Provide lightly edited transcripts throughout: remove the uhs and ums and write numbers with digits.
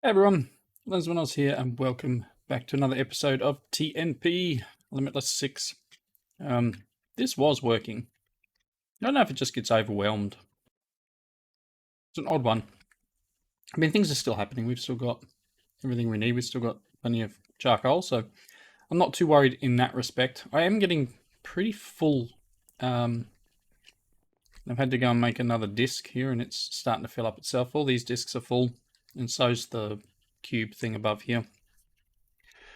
Hey everyone, Lensmanos here, and welcome back to another episode of TNP Limitless 6. This was working. I don't know if it just gets overwhelmed. It's an odd one. I mean, things are still happening. We've still got everything we need. We've still got plenty of charcoal, so I'm not too worried in that respect. I am getting pretty full. I've had to go and make another disc here, and it's starting to fill up itself. All these discs are full, and so's the cube thing above here.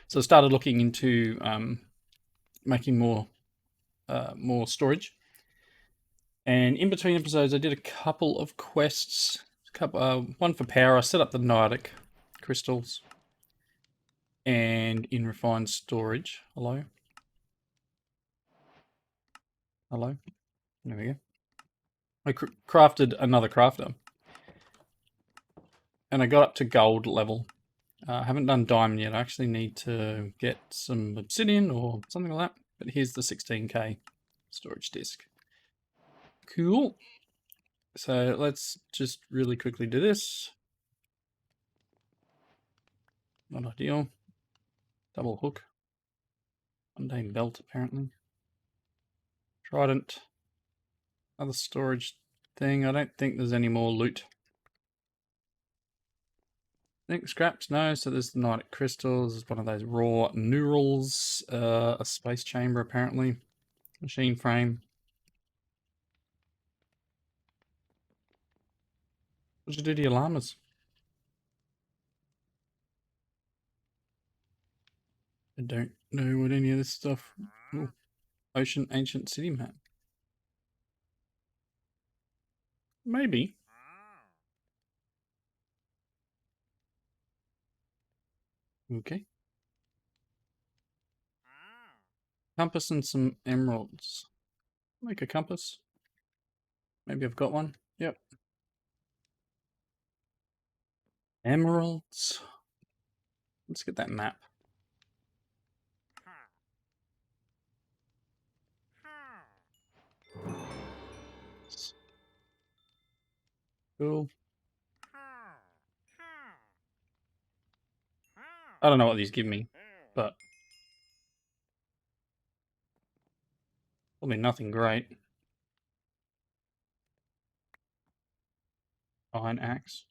So I started looking into making more storage. And in between episodes, I did a couple of quests. One for power. I set up the Nordic crystals. And in refined storage. Hello? Hello? There we go. I crafted another crafter. And I got up to gold level. I haven't done diamond yet. I actually need to get some obsidian or something like that. But here's the 16k storage disk. Cool. So let's just really quickly do this. Not ideal. Double hook. Mundane belt, apparently. Trident. Other storage thing. I don't think there's any more loot. Think scraps? No. So there's the Nordic crystals. There's one of those raw neurals. A space chamber, apparently. Machine frame. What'd you do to your llamas? I don't know what any of this stuff... Ooh. Ocean Ancient City map. Maybe. Okay. Compass and some emeralds. Make a compass. Maybe I've got one. Yep. Emeralds. Let's get that map. Cool. I don't know what these give me, but probably nothing great. Iron axe.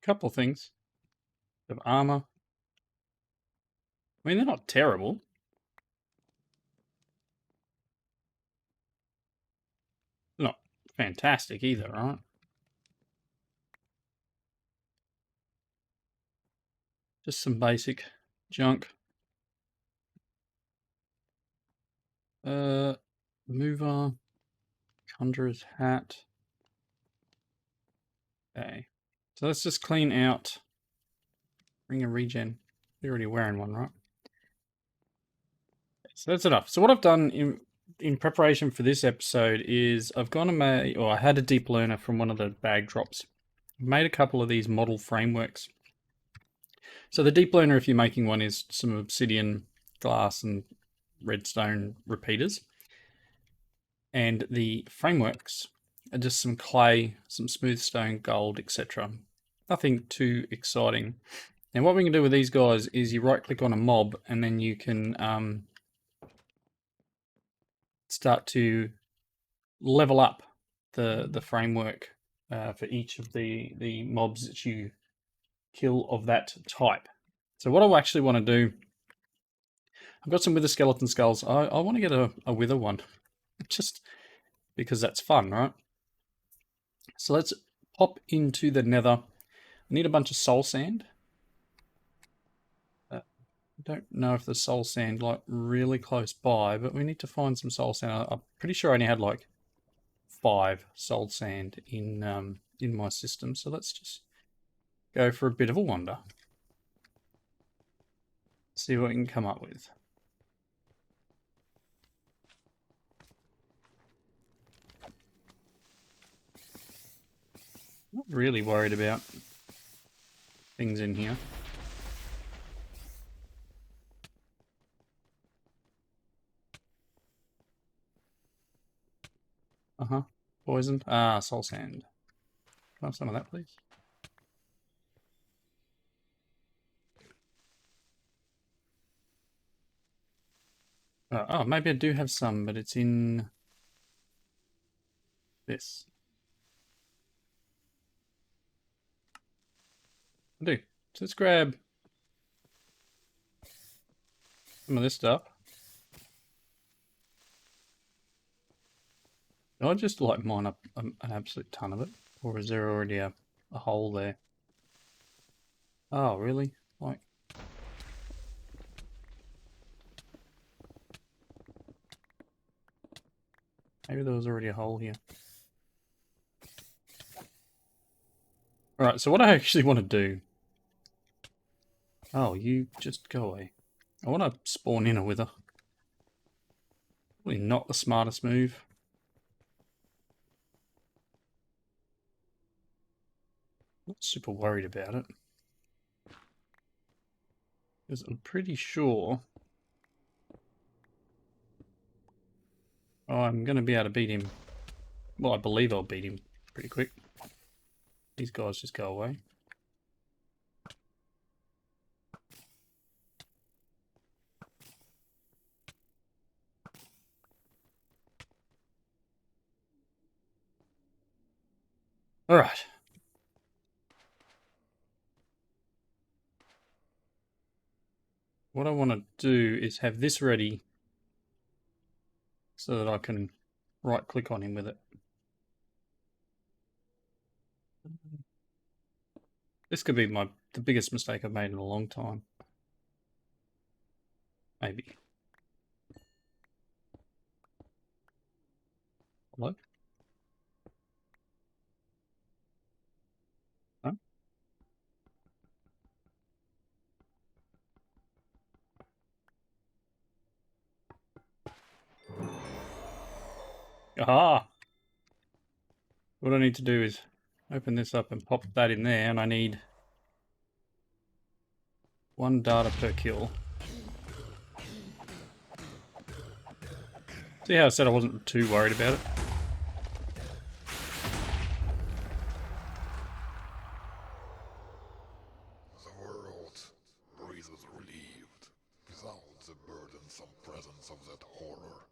Couple things. Of armor. I mean, they're not terrible. They're not fantastic either, right? Just some basic junk. Mover. Conjurer's hat. Okay. So let's just clean out. Ring of regen. You're already wearing one, right? So that's enough. So what I've done in preparation for this episode is I've gone and made, or I had a deep learner from one of the bag drops. I've made a couple of these model frameworks. So the deep learner, if you're making one, is some obsidian, glass, and redstone repeaters. And the frameworks are just some clay, some smooth stone, gold, etc. Nothing too exciting. And what we can do with these guys is you right click on a mob and then you can start to level up the framework for each of the mobs that you kill of that type. So what I actually want to do, I've got some wither skeleton skulls. I want to get a wither one, just because that's fun, right? So let's pop into the nether. I need a bunch of soul sand. I don't know if there's soul sand like really close by, but we need to find some soul sand. I'm pretty sure I only had like 5 soul sand in my system. So let's just go for a bit of a wander. See what we can come up with. Not really worried about things in here. Poisoned. Ah, soul sand. I have some of that, please? Oh, maybe I do have some, but it's in this. I do. So let's grab some of this stuff. Do I just like mine up an absolute ton of it? Or is there already a hole there? Oh, really? Like, maybe there was already a hole here. Alright, so what I actually want to do... Oh, you just go away. I want to spawn in a wither. Probably not the smartest move. Not super worried about it. Because I'm pretty sure I'm going to be able to beat him. Well, I believe I'll beat him pretty quick. These guys just go away. Alright. What I want to do is have this ready so that I can right click on him with it. This could be the biggest mistake I've made in a long time. Maybe. Hello? No? Aha! What I need to do is open this up and pop that in there, and I need 1 data per kill. See how I said I wasn't too worried about it? The world breathes relieved without the burdensome presence of that horror.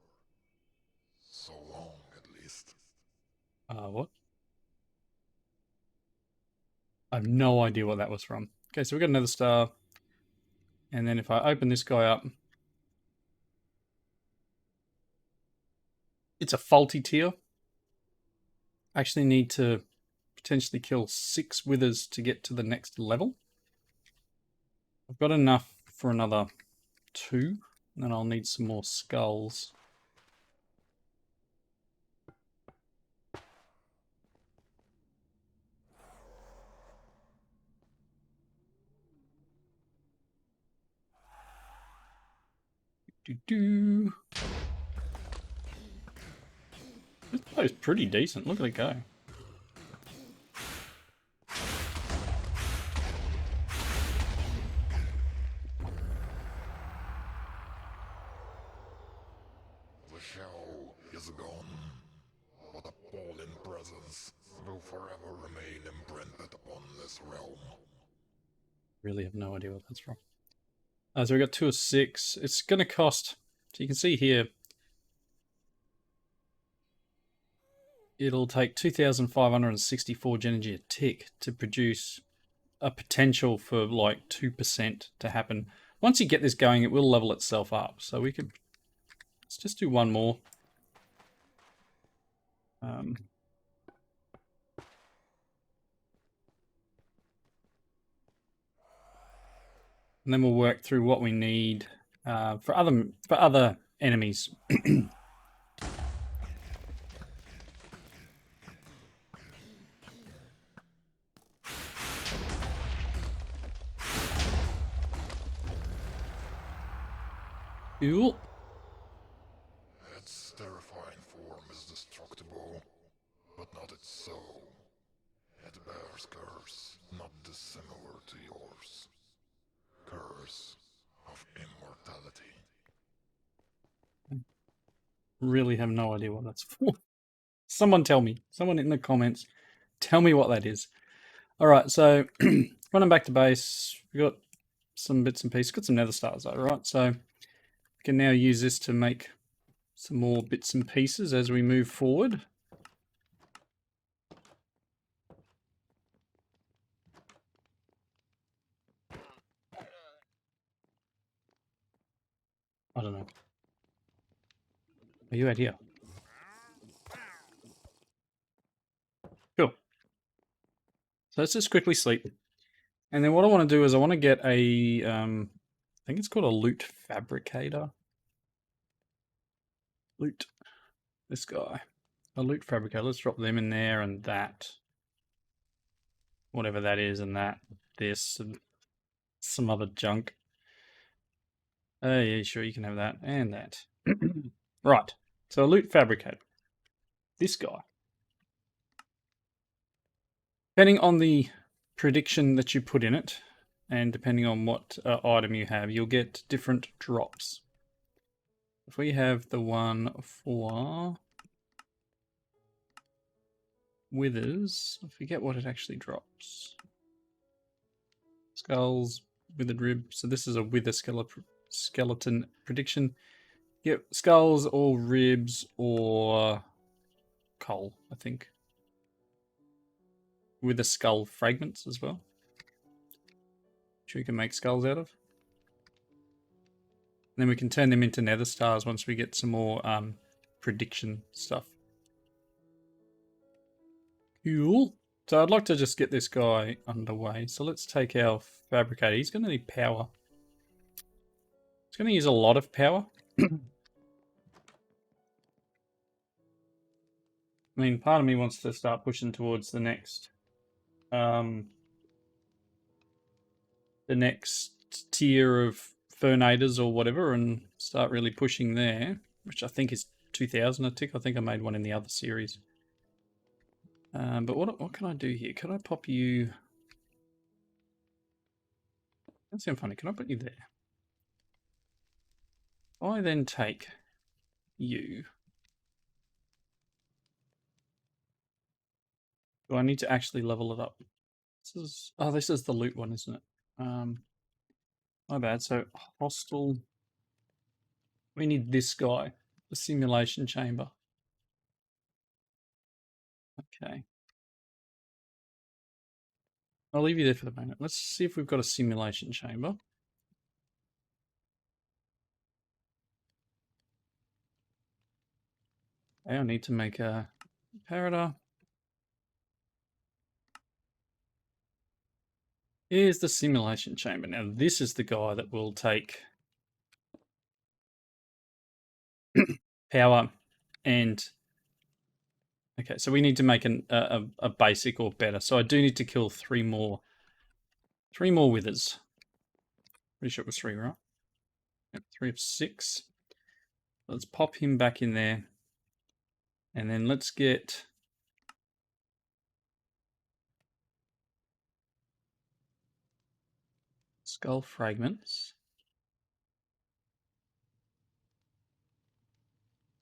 So long, at least. What? I have no idea what that was from. Okay, so we've got another star. And then if I open this guy up, it's a faulty tier. I actually need to potentially kill 6 withers to get to the next level. I've got enough for another 2, and then I'll need some more skulls. This place is pretty decent. Look at it go. The show is gone, but a fallen presence will forever remain imprinted upon this realm. Really have no idea what that's from. So we got 2 of 6. It's going to cost, so you can see here, it'll take 2,564 energy a tick to produce a potential for like 2% to happen. Once you get this going, it will level itself up. So we could, let's just do one more. And then we'll work through what we need for other enemies. Cool. Its terrifying form is destructible, but not its soul. It bears curse not dissimilar to yours. Curse of immortality. Really have no idea what that's for. Someone tell me. Someone in the comments Tell me what that is. All right, so running back to base, we got some bits and pieces. Got some nether stars though, right? So we can now use this to make some more bits and pieces as we move forward. I don't know. Are you out here? Cool. So let's just quickly sleep. And then what I want to do is I want to get a, I think it's called a loot fabricator. Loot. This guy. A loot fabricator. Let's drop them in there and that. Whatever that is and that. This and some other junk. Yeah, sure, you can have that and that. Right. So a loot fabricator. This guy. Depending on the prediction that you put in it, and depending on what item you have, you'll get different drops. If we have the one for withers, I forget what it actually drops. Skulls, withered ribs. So this is a wither skeleton prediction. Yep, skulls or ribs or coal, I think. Wither skull fragments as well, which we can make skulls out of. And then we can turn them into nether stars once we get some more prediction stuff. Cool. So I'd like to just get this guy underway. So let's take our fabricator. He's going to need power. He's going to use a lot of power. I mean, part of me wants to start pushing towards the next tier of Fernators or whatever and start really pushing there, which I think is 2000 a tick. I think I made one in the other series. But what can I do here? Can I pop you? That sounds funny. Can I put you there? I then take you. Do I need to actually level it up? This is the loot one, isn't it? My bad. So hostile. We need this guy, the simulation chamber. Okay. I'll leave you there for the moment. Let's see if we've got a simulation chamber. Okay, I need to make a parada. Here's the simulation chamber. Now this is the guy that will take power and okay, so we need to make a basic or better. So I do need to kill three more withers. Pretty sure it was 3, right? Yep, 3 of 6. Let's pop him back in there. And then let's get skull fragments.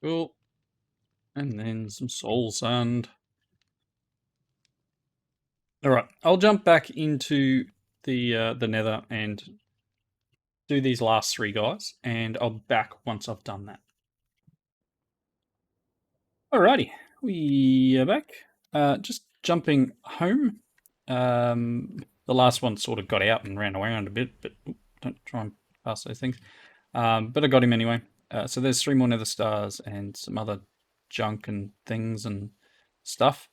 Cool. And then some soul sand. All right, I'll jump back into the nether and do these last 3 guys, and I'll be back once I've done that. Alrighty, we are back. Just jumping home. The last one sort of got out and ran around a bit, but don't try and pass those things. But I got him anyway. So there's 3 more nether stars and some other junk and things and stuff.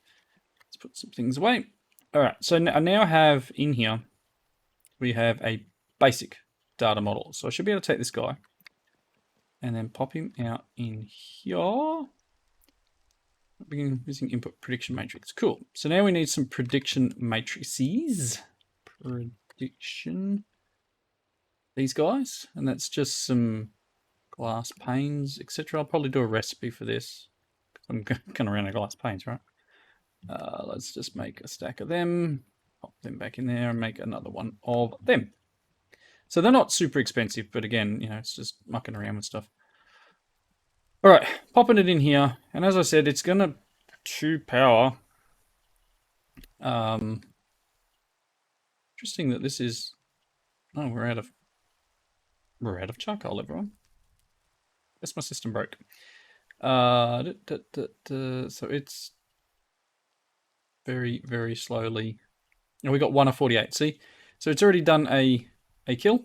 Let's put some things away. Alright, so I now have in here, we have a basic data model. So I should be able to take this guy and then pop him out in here. Begin using input prediction matrix. Cool. So now we need some prediction matrices. Prediction. These guys. And that's just some glass panes, etc. I'll probably do a recipe for this. I'm going to run out of glass panes, right? Let's just make a stack of them. Pop them back in there and make another one of them. So they're not super expensive, but again, you know, it's just mucking around with stuff. All right, popping it in here. And as I said, it's going to chew power. Interesting that this is... Oh, we're out of charcoal, everyone. Guess my system broke. So it's very, very slowly. And we got 1 of 48. See? So it's already done a kill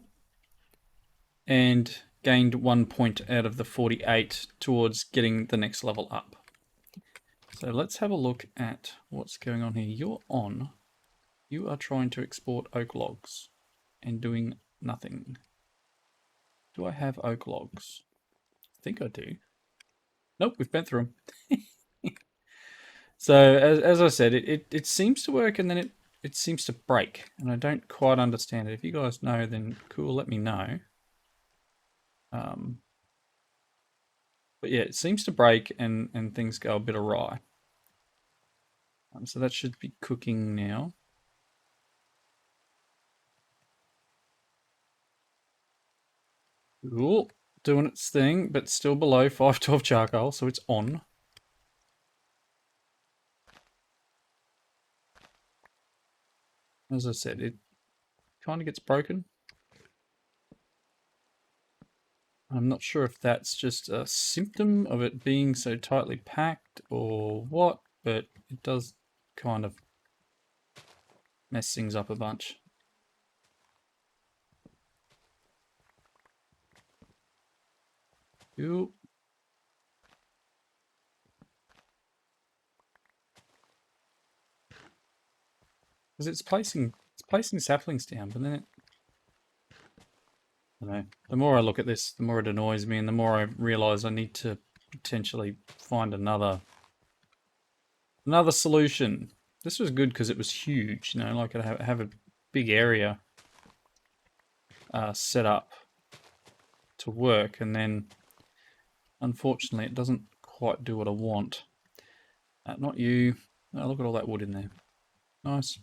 and gained 1 point out of the 48 towards getting the next level up. So let's have a look at what's going on here. You are trying to export oak logs and doing nothing. Do I have oak logs? I think I do. Nope, we've bent through them. So as I said, it seems to work and then it seems to break, and I don't quite understand it. If you guys know, then cool, let me know. But yeah, it seems to break and things go a bit awry. So that should be cooking now. Cool, doing its thing, but still below 512 charcoal, so it's on. As I said, it kind of gets broken. I'm not sure if that's just a symptom of it being so tightly packed or what, but it does kind of mess things up a bunch. Cool. Because it's placing saplings down, but then I don't know. The more I look at this, the more it annoys me, and the more I realise I need to potentially find another solution. This was good because it was huge, you know, like I have a big area set up to work, and then unfortunately it doesn't quite do what I want. Not you. Oh, look at all that wood in there. Nice.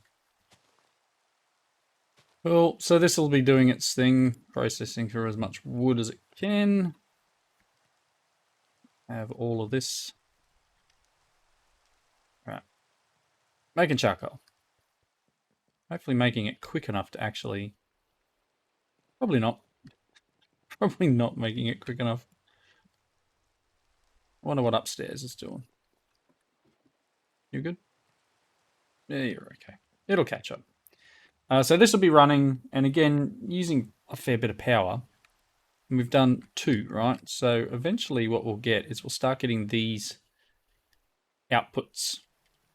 Well, so this will be doing its thing, processing through as much wood as it can. Have all of this. Right. Making charcoal. Hopefully making it quick enough to actually... Probably not. Probably not making it quick enough. I wonder what upstairs is doing. You good? Yeah, you're okay. It'll catch up. So this will be running, and again, using a fair bit of power. And we've done 2, right? So eventually what we'll get is we'll start getting these outputs.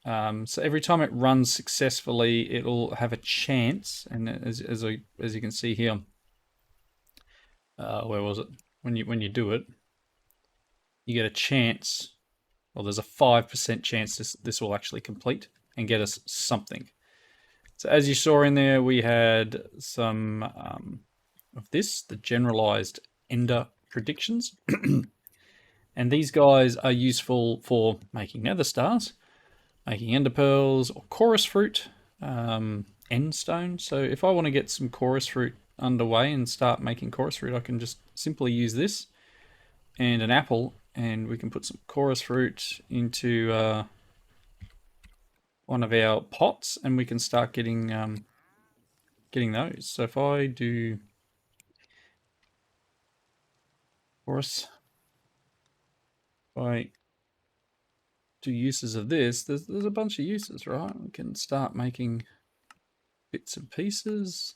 So every time it runs successfully, it'll have a chance, and as you can see here, where was it? When you do it, you get a chance. Well, there's a 5% chance this will actually complete and get us something. So as you saw in there, we had some of this, the generalized ender predictions. And these guys are useful for making nether stars, making ender pearls, or chorus fruit, end stone. So if I want to get some chorus fruit underway and start making chorus fruit, I can just simply use this and an apple, and we can put some chorus fruit into one of our pots, and we can start getting those. So if I do chorus, if I do uses of this, there's a bunch of uses, right? We can start making bits and pieces,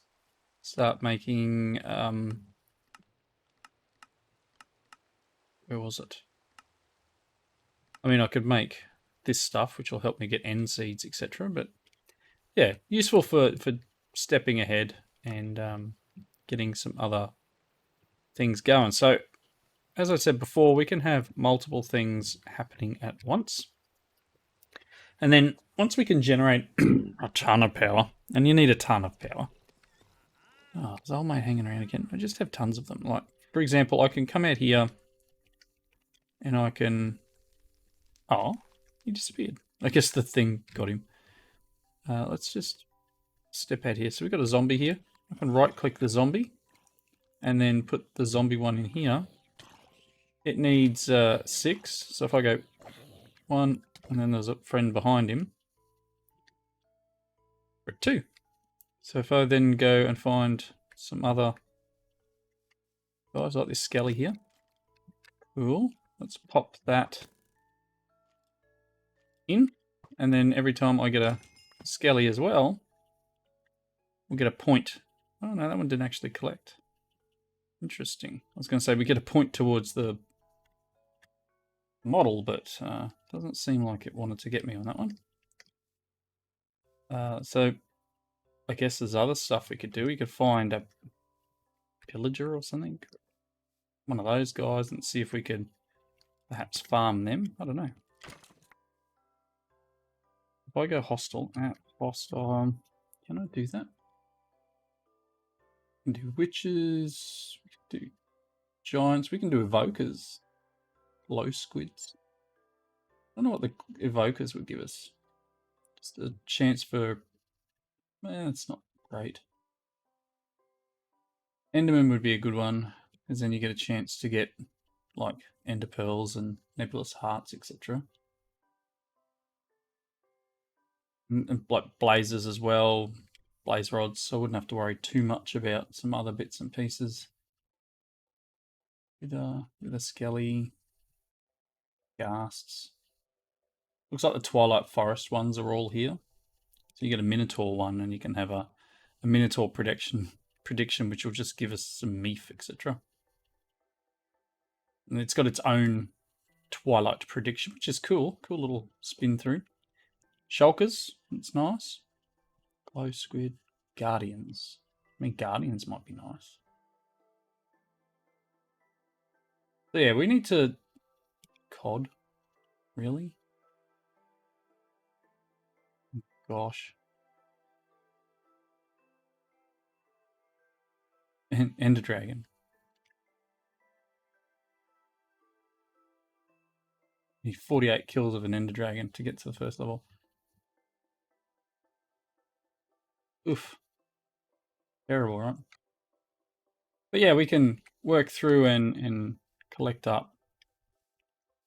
start making where was it? I mean, I could make this stuff, which will help me get end seeds, etc. But yeah, useful for stepping ahead and getting some other things going. So as I said before, we can have multiple things happening at once. And then once we can generate a ton of power, and you need a ton of power. Oh, is old mate hanging around again? I just have tons of them. Like, for example, I can come out here and I can... Oh, he disappeared. I guess the thing got him. Let's just step out here. So we've got a zombie here. I can right-click the zombie and then put the zombie one in here. It needs 6. So if I go 1, and then there's a friend behind him. We're at 2. So if I then go and find some other guys like this skelly here. Cool. Let's pop that in. And then every time I get a skelly as well, we'll get a point. Oh no, that one didn't actually collect. Interesting. I was going to say we get a point towards the model, but doesn't seem like it wanted to get me on that one. So I guess there's other stuff we could do. We could find a pillager or something. One of those guys and see if we could perhaps farm them. I don't know. If I go hostile, can I do that? We can do witches, we can do giants, we can do evokers, low squids. I don't know what the evokers would give us. Just a chance for, it's not great. Enderman would be a good one, because then you get a chance to get like ender pearls and nebulous hearts, etc. And like blazes as well, blaze rods, so I wouldn't have to worry too much about some other bits and pieces. With a skelly, ghasts. Looks like the Twilight Forest ones are all here. So you get a Minotaur one, and you can have a Minotaur prediction, which will just give us some meef, etc. And it's got its own Twilight prediction, which is cool. Cool little spin through. Shulkers, that's nice. Glow squid, Guardians. I mean, Guardians might be nice. So yeah, we need to... COD? Really? Gosh. Ender Dragon. You need 48 kills of an Ender Dragon to get to the first level. Oof. Terrible, right? But yeah, we can work through and collect up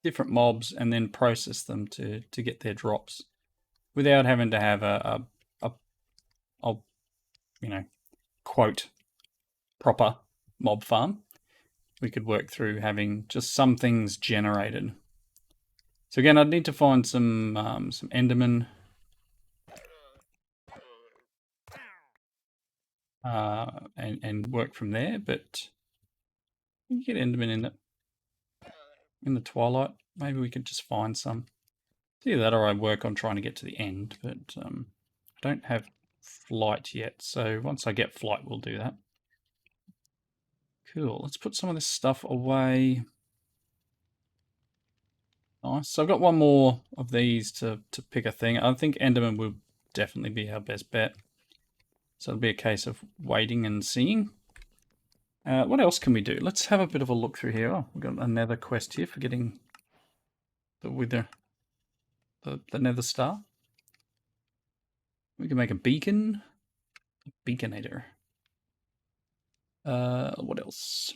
different mobs and then process them to get their drops without having to have I'll, quote, proper mob farm. We could work through having just some things generated. So again, I'd need to find some Enderman. And work from there, but you get Enderman in the Twilight. Maybe we could just find some. It's either that or I work on trying to get to the end, but I don't have flight yet, so once I get flight, we'll do that. Cool, let's put some of this stuff away. Nice, so I've got one more of these to pick a thing. I think Enderman will definitely be our best bet. So it'll be a case of waiting and seeing. What else can we do? Let's have a bit of a look through here. Oh, we've got another quest here for getting the wither, the nether star. We can make a beacon, beaconator. What else?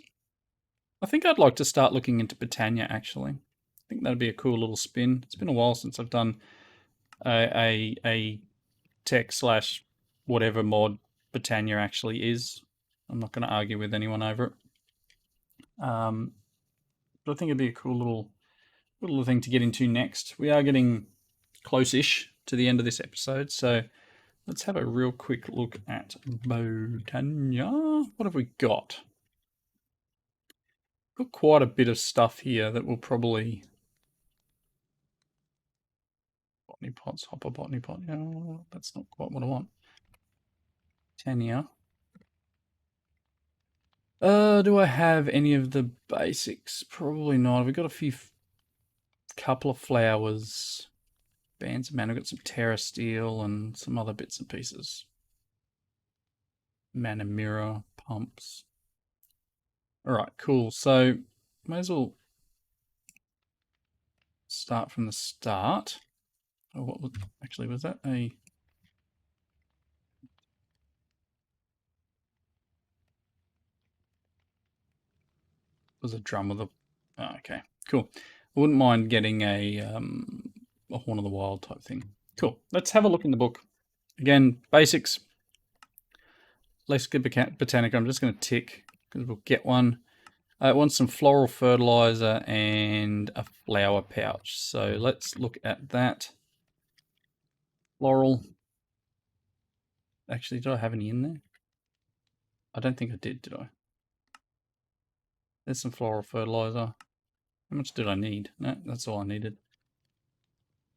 I think I'd like to start looking into Britannia, actually. I think that'd be a cool little spin. It's been a while since I've done a tech slash whatever mod Britannia actually is. I'm not going to argue with anyone over it. But I think it'd be a cool little thing to get into next. We are getting close-ish to the end of this episode, so let's have a real quick look at Britannia. What have we got? Got quite a bit of stuff here that will probably... Botany pots, hopper botany pot. No, that's not quite what I want. Britannia. Do I have any of the basics? Probably not. We've got a couple of flowers. Bands of mana. We've got some Terra Steel and some other bits and pieces. Mana Mirror, pumps. Alright, cool. So, may as well start from the start. Oh, what was, actually, was that a... was a drum with a... Oh, okay, cool. I wouldn't mind getting a Horn of the Wild type thing. Cool. Let's have a look in the book. Again, basics. Let's get Botanica. I'm just going to tick because we'll get one. I want some floral fertilizer and a flower pouch. So let's look at that. Floral. Actually, did I have any in there? I don't think I did I? There's some floral fertilizer. How much did I need? No, that's all I needed.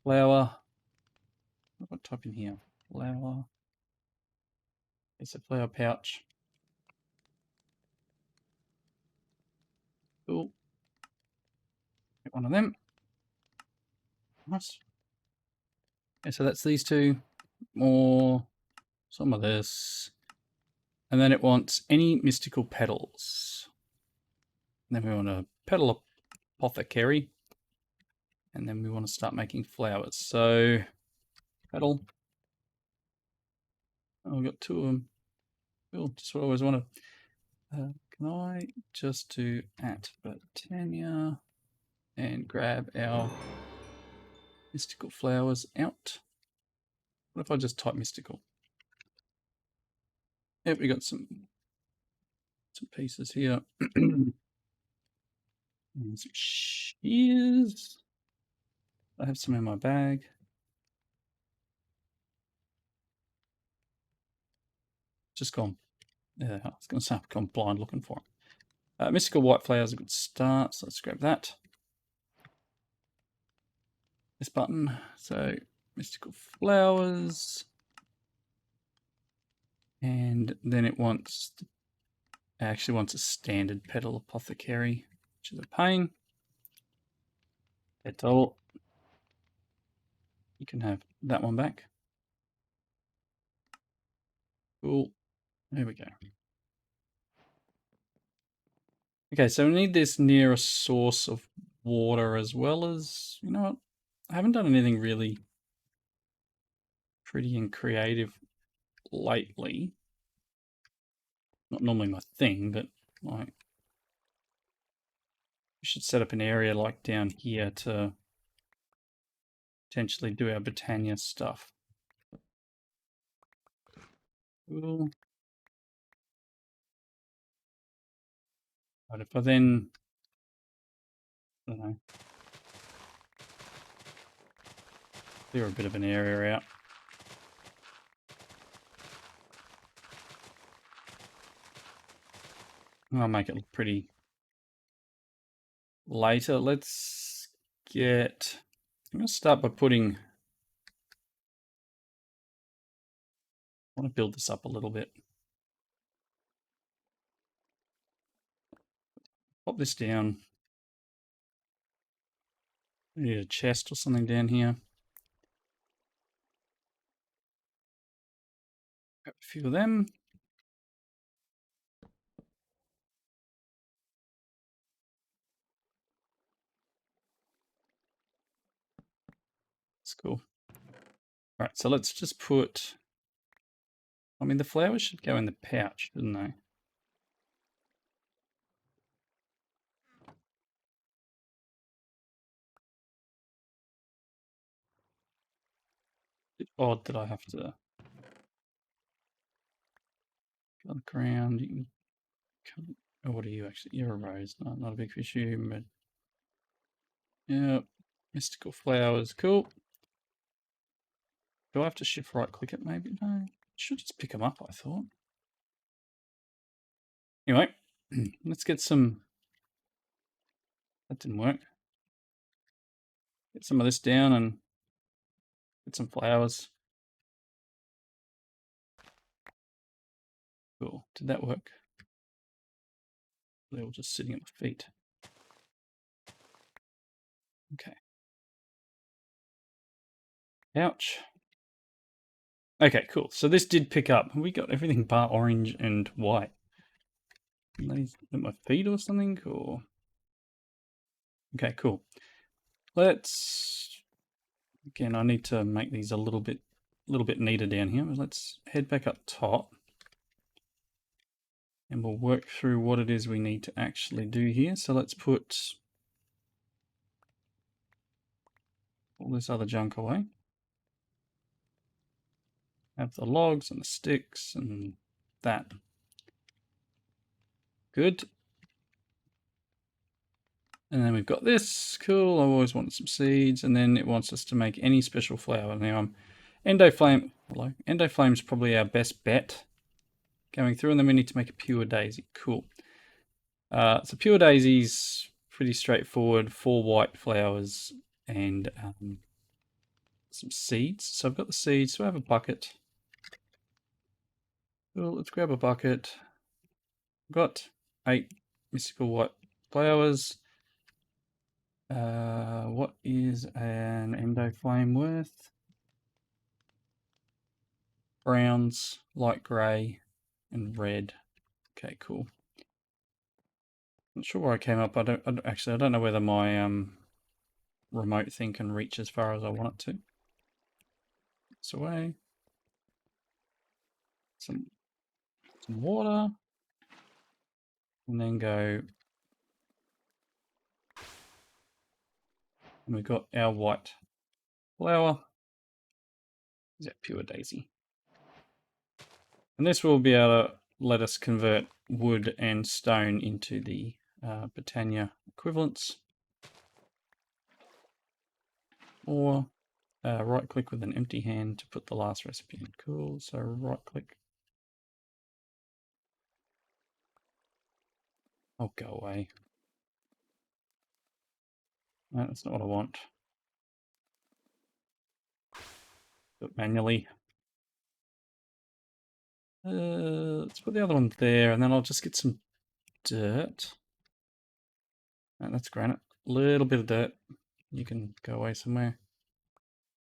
Flower. What do I type in here? Flower. It's a flower pouch. Cool. Get one of them. Nice. Okay, so that's these two. More. Some of this. And then it wants any mystical petals. And then we want a petal apothecary. And then we want to start making flowers. So, petal. Oh, we've got two of them. Cool, just what I always wanted. Can I just do @Botania and grab our mystical flowers out? What if I just type mystical? Yep, we got some pieces here. And some shears. I have some in my bag. Just gone. Yeah, I was going to say I've gone blind looking for them. Mystical white flowers are a good start, so let's grab that. This button. So mystical flowers. And then it actually wants a standard petal apothecary, which is a pain. Petal. You can have that one back. Cool. There we go. Okay, so we need this near a source of water as well as, you know what? I haven't done anything really pretty and creative lately. Not normally my thing, but like we should set up an area like down here to potentially do our Botania stuff. Cool. But if I then, I don't know, clear a bit of an area out. I'll make it look pretty later. Let's get, I'm going to start by putting, I want to build this up a little bit. Pop this down. I need a chest or something down here. Grab a few of them. That's cool. All right, so let's just put, I mean, the flowers should go in the pouch, shouldn't they? It's odd that I have to look around. You can, oh, what are you actually? You're a rose, not a big fish. But yeah, mystical flowers, cool. Do I have to shift right click it maybe? No, should just pick them up, I thought. Anyway, let's get some, that didn't work. Get some of this down and get some flowers. Cool, did that work? They were just sitting at my feet. Okay. Ouch. Okay, cool. So this did pick up. We got everything bar orange and white. Are these at my feet or something? Or okay, cool. Let's again. I need to make these a little bit neater down here. Let's head back up top, and we'll work through what it is we need to actually do here. So let's put all this other junk away. Have the logs and the sticks and that. Good. And then we've got this. Cool. I always wanted some seeds. And then it wants us to make any special flower. Now, Endoflame. Hello. Endoflame is probably our best bet going through. And then we need to make a pure daisy. Cool. So pure daisy's pretty straightforward. 4 white flowers and some seeds. So I've got the seeds. So I have a bucket. Cool. Let's grab a bucket. I've got 8 mystical white flowers. What is an endoflame worth? Browns, light grey, and red. Okay, cool. Not sure where I came up. I don't know whether my remote thing can reach as far as I want it to. It's away. Some water, and then go. And we've got our white flower. Is that pure daisy? And this will be able to let us convert wood and stone into the Britannia equivalents. Or right click with an empty hand to put the last recipe in. Cool, so right click. Oh, go away. No, that's not what I want. Do it manually. Let's put the other one there, and then I'll just get some dirt. And that's granite. A little bit of dirt. You can go away somewhere.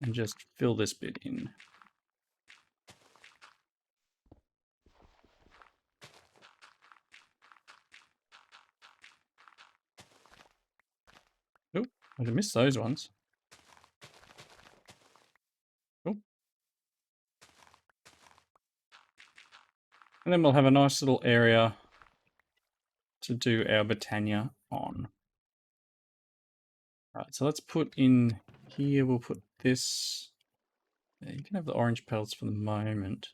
And just fill this bit in. Oh, I missed those ones. Oh. And then we'll have a nice little area to do our Britannia on. Right, so let's put in here, we'll put this. Yeah, you can have the orange petals for the moment.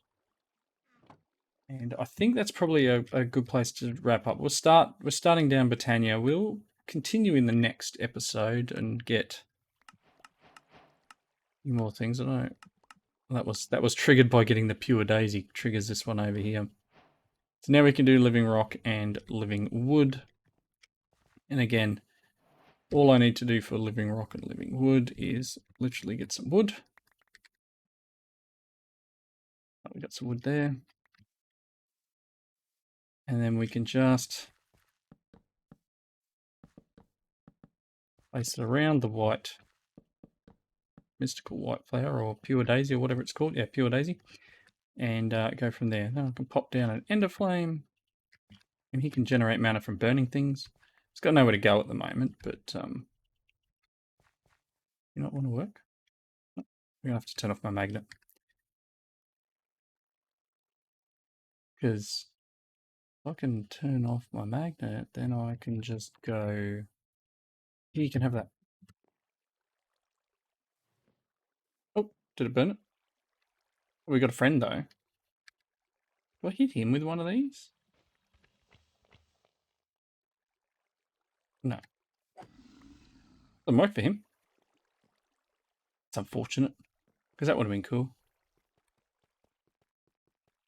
And I think that's probably a good place to wrap up. We're starting down Britannia. We'll continue in the next episode and get more things. I don't know. That was triggered by getting the pure daisy. Triggers this one over here. So now we can do living rock and living wood. And again, all I need to do for living rock and living wood is literally get some wood. Oh, we got some wood there. And then we can just place it around the white, mystical white flower, or pure daisy, or whatever it's called. Yeah, pure daisy. And go from there. Now I can pop down an ender flame. And he can generate mana from burning things. It's got nowhere to go at the moment, but you not want to work? I'm going to have to turn off my magnet. Because if I can turn off my magnet, then I can just go... Here, you can have that. Oh, did it burn it? We got a friend, though. Do I hit him with one of these? No. Doesn't work for him. It's unfortunate, because that would have been cool.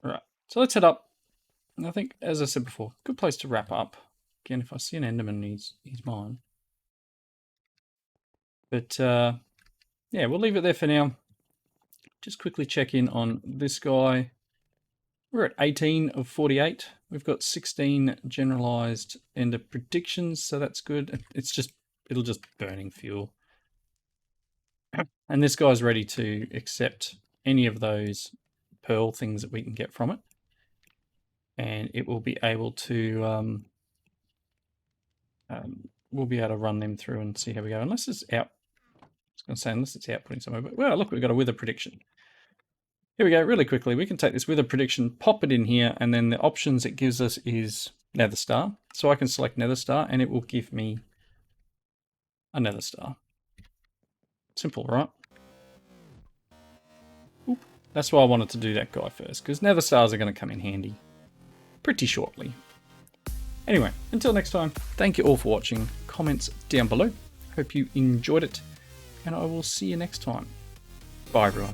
Alright, so let's head up. And I think, as I said before, good place to wrap up. Again, if I see an Enderman, he's mine. But, yeah, we'll leave it there for now. Just quickly check in on this guy. We're at 18 of 48. We've got 16 generalized ender predictions, so that's good. It'll just burning fuel. And this guy's ready to accept any of those pearl things that we can get from it. And it will be able to, we'll be able to run them through and see how we go. Unless it's out, I was going to say, unless it's outputting somewhere. But, well, look, we've got a wither prediction. Here we go, really quickly. We can take this wither prediction, pop it in here, and then the options it gives us is nether star. So I can select nether star, and it will give me a nether star. Simple, right? Oop. That's why I wanted to do that guy first, because nether stars are going to come in handy pretty shortly. Anyway, until next time, thank you all for watching. Comments down below. Hope you enjoyed it, and I will see you next time. Bye, everyone.